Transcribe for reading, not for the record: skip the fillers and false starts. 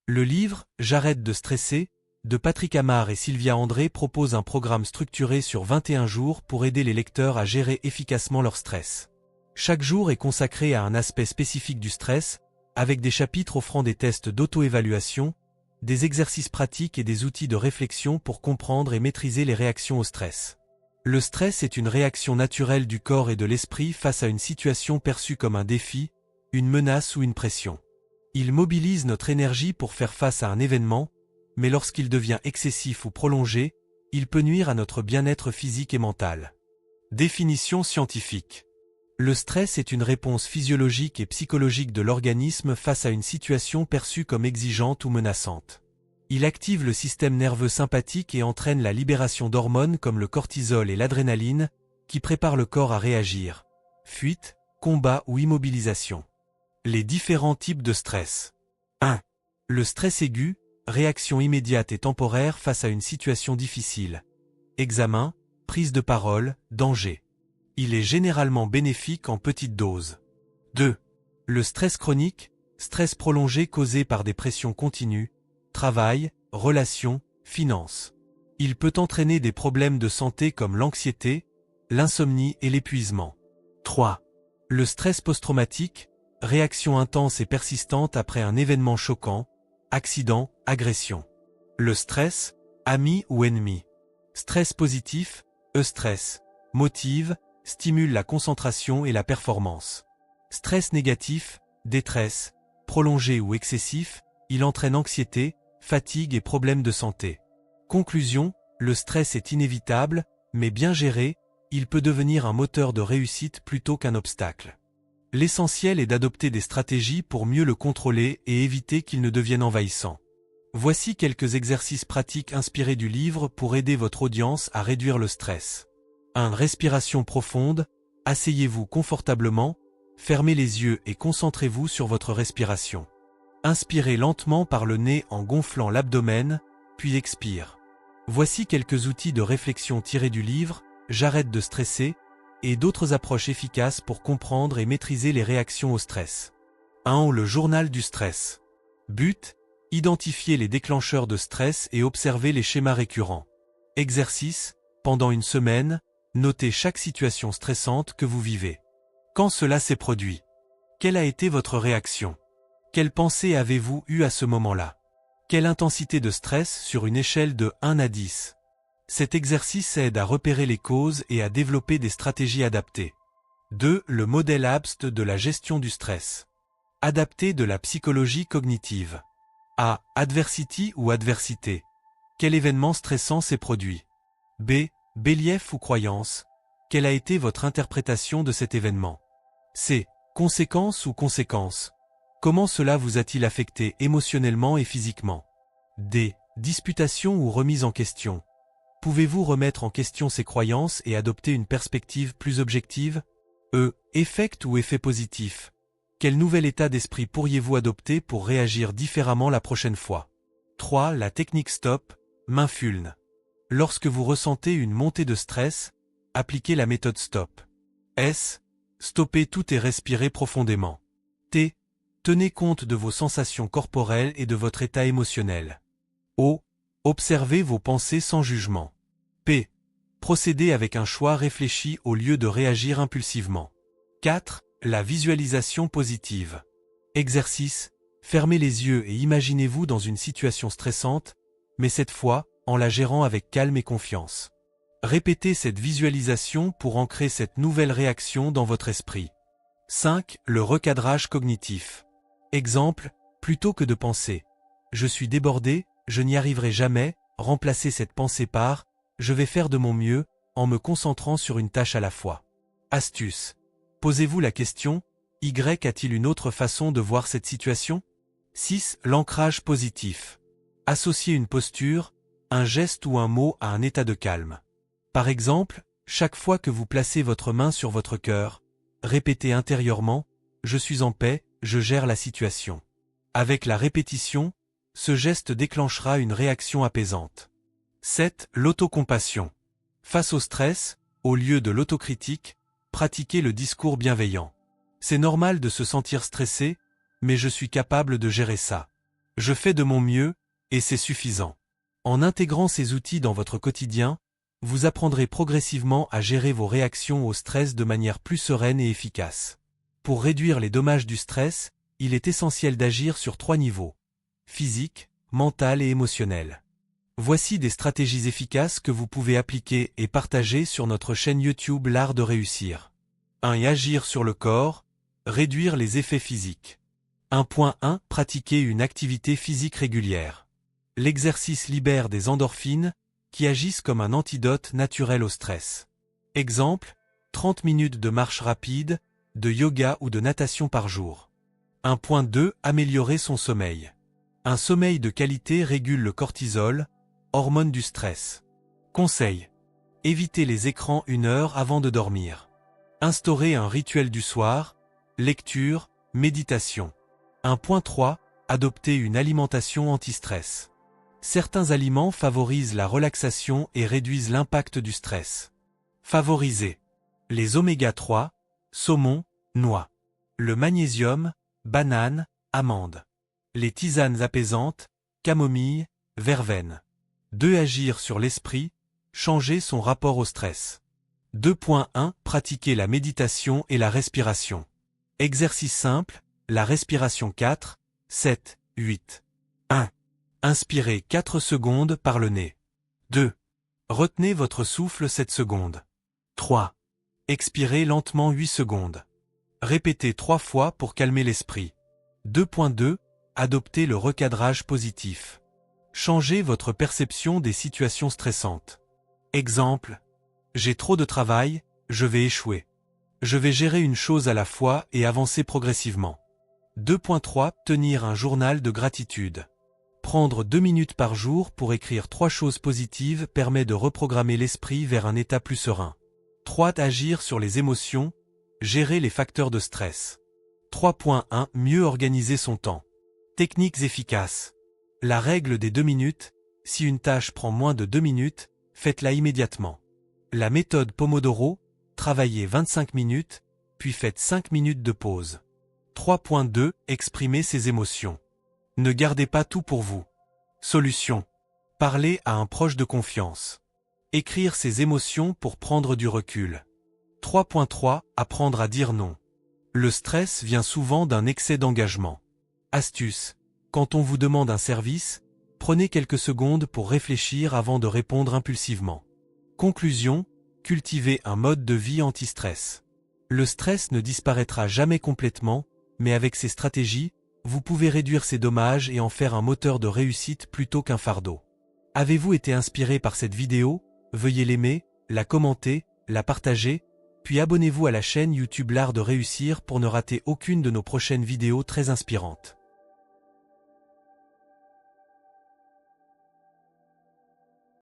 Le livre « J'arrête de stresser » de Patrick Amar et Sylvia André propose un programme structuré sur 21 jours pour aider les lecteurs à gérer efficacement leur stress. Chaque jour est consacré à un aspect spécifique du stress, avec des chapitres offrant des tests d'auto-évaluation, des exercices pratiques et des outils de réflexion pour comprendre et maîtriser les réactions au stress. Le stress est une réaction naturelle du corps et de l'esprit face à une situation perçue comme un défi, une menace ou une pression. Il mobilise notre énergie pour faire face à un événement, mais lorsqu'il devient excessif ou prolongé, il peut nuire à notre bien-être physique et mental. Définition scientifique. Le stress est une réponse physiologique et psychologique de l'organisme face à une situation perçue comme exigeante ou menaçante. Il active le système nerveux sympathique et entraîne la libération d'hormones comme le cortisol et l'adrénaline, qui préparent le corps à réagir. Fuite, combat ou immobilisation. Les différents types de stress. 1. Le stress aigu, réaction immédiate et temporaire face à une situation difficile. Examen, prise de parole, danger. Il est généralement bénéfique en petite dose. 2. Le stress chronique, stress prolongé causé par des pressions continues, travail, relations, finances. Il peut entraîner des problèmes de santé comme l'anxiété, l'insomnie et l'épuisement. 3. Le stress post-traumatique, réaction intense et persistante après un événement choquant, accident, agression. Le stress, ami ou ennemi. Stress positif, eustress, motive, stimule la concentration et la performance. Stress négatif, détresse, prolongé ou excessif, il entraîne anxiété, fatigue et problèmes de santé. Conclusion, le stress est inévitable, mais bien géré, il peut devenir un moteur de réussite plutôt qu'un obstacle. L'essentiel est d'adopter des stratégies pour mieux le contrôler et éviter qu'il ne devienne envahissant. Voici quelques exercices pratiques inspirés du livre pour aider votre audience à réduire le stress. 1. Respiration profonde, asseyez-vous confortablement, fermez les yeux et concentrez-vous sur votre respiration. Inspirez lentement par le nez en gonflant l'abdomen, puis expire. Voici quelques outils de réflexion tirés du livre « J'arrête de stresser » et d'autres approches efficaces pour comprendre et maîtriser les réactions au stress. 1. Le journal du stress. But, identifier les déclencheurs de stress et observer les schémas récurrents. Exercice, pendant une semaine, notez chaque situation stressante que vous vivez. Quand cela s'est produit? Quelle a été votre réaction? Quelle pensée avez-vous eue à ce moment-là? Quelle intensité de stress sur une échelle de 1 à 10? Cet exercice aide à repérer les causes et à développer des stratégies adaptées. 2. Le modèle ABST de la gestion du stress. Adapté de la psychologie cognitive. A. Adversity ou adversité. Quel événement stressant s'est produit? B. Belief ou croyance. Quelle a été votre interprétation de cet événement? C. Conséquence ou conséquence. Comment cela vous a-t-il affecté émotionnellement et physiquement? D. Disputation ou remise en question. Pouvez-vous remettre en question ces croyances et adopter une perspective plus objective? E. Effect ou effet positif. Quel nouvel état d'esprit pourriez-vous adopter pour réagir différemment la prochaine fois? 3. La technique STOP, Mindfulness. Lorsque vous ressentez une montée de stress, appliquez la méthode STOP. S. Stoppez tout et respirez profondément. T. Tenez compte de vos sensations corporelles et de votre état émotionnel. O. Observez vos pensées sans jugement. P. Procédez avec un choix réfléchi au lieu de réagir impulsivement. 4. La visualisation positive. Exercice. Fermez les yeux et imaginez-vous dans une situation stressante, mais cette fois, en la gérant avec calme et confiance. Répétez cette visualisation pour ancrer cette nouvelle réaction dans votre esprit. 5. Le recadrage cognitif. Exemple, plutôt que de penser « Je suis débordé, je n'y arriverai jamais », remplacez cette pensée par « Je vais faire de mon mieux » en me concentrant sur une tâche à la fois. Astuce. Posez-vous la question « Y a-t-il une autre façon de voir cette situation ?» 6. L'ancrage positif. Associez une posture, un geste ou un mot à un état de calme. Par exemple, chaque fois que vous placez votre main sur votre cœur, répétez intérieurement « Je suis en paix, je gère la situation ». Avec la répétition, ce geste déclenchera une réaction apaisante. 7. L'autocompassion. Face au stress, au lieu de l'autocritique, pratiquez le discours bienveillant. C'est normal de se sentir stressé, mais je suis capable de gérer ça. Je fais de mon mieux, et c'est suffisant. En intégrant ces outils dans votre quotidien, vous apprendrez progressivement à gérer vos réactions au stress de manière plus sereine et efficace. Pour réduire les dommages du stress, il est essentiel d'agir sur 3 niveaux: physique, mental et émotionnel. Voici des stratégies efficaces que vous pouvez appliquer et partager sur notre chaîne YouTube L'Art de réussir. 1. Et agir sur le corps, réduire les effets physiques. 1.1. Pratiquer une activité physique régulière. L'exercice libère des endorphines, qui agissent comme un antidote naturel au stress. Exemple, 30 minutes de marche rapide, de yoga ou de natation par jour. 1.2. Améliorer son sommeil. Un sommeil de qualité régule le cortisol, hormone du stress. Conseil: évitez les écrans 1 heure avant de dormir. Instaurez un rituel du soir, lecture, méditation. 1.3. Adoptez une alimentation anti-stress. Certains aliments favorisent la relaxation et réduisent l'impact du stress. Favorisez les oméga 3, saumon, noix. Le magnésium, banane, amande. Les tisanes apaisantes, camomille, verveine. 2. Agir sur l'esprit, changer son rapport au stress. 2.1. Pratiquer la méditation et la respiration. Exercice simple, la respiration 4, 7, 8. 1. Inspirez 4 secondes par le nez. 2. Retenez votre souffle 7 secondes. 3. Expirez lentement 8 secondes. Répétez 3 fois pour calmer l'esprit. 2.2. Adoptez le recadrage positif. Changez votre perception des situations stressantes. Exemple: j'ai trop de travail, je vais échouer. Je vais gérer une chose à la fois et avancer progressivement. 2.3. Tenir un journal de gratitude. Prendre 2 minutes par jour pour écrire 3 choses positives permet de reprogrammer l'esprit vers un état plus serein. 3. Agir sur les émotions, gérer les facteurs de stress. 3.1. Mieux organiser son temps. Techniques efficaces. La règle des 2 minutes, si une tâche prend moins de 2 minutes, faites-la immédiatement. La méthode Pomodoro, travaillez 25 minutes, puis faites 5 minutes de pause. 3.2. Exprimez ses émotions. Ne gardez pas tout pour vous. Solution: parlez à un proche de confiance. Écrire ses émotions pour prendre du recul. 3.3. Apprendre à dire non. Le stress vient souvent d'un excès d'engagement. Astuce: quand on vous demande un service, prenez quelques secondes pour réfléchir avant de répondre impulsivement. Conclusion: cultivez un mode de vie anti-stress. Le stress ne disparaîtra jamais complètement, mais avec ces stratégies, vous pouvez réduire ses dommages et en faire un moteur de réussite plutôt qu'un fardeau. Avez-vous été inspiré par cette vidéo? Veuillez l'aimer, la commenter, la partager, puis abonnez-vous à la chaîne YouTube L'Art de réussir pour ne rater aucune de nos prochaines vidéos très inspirantes.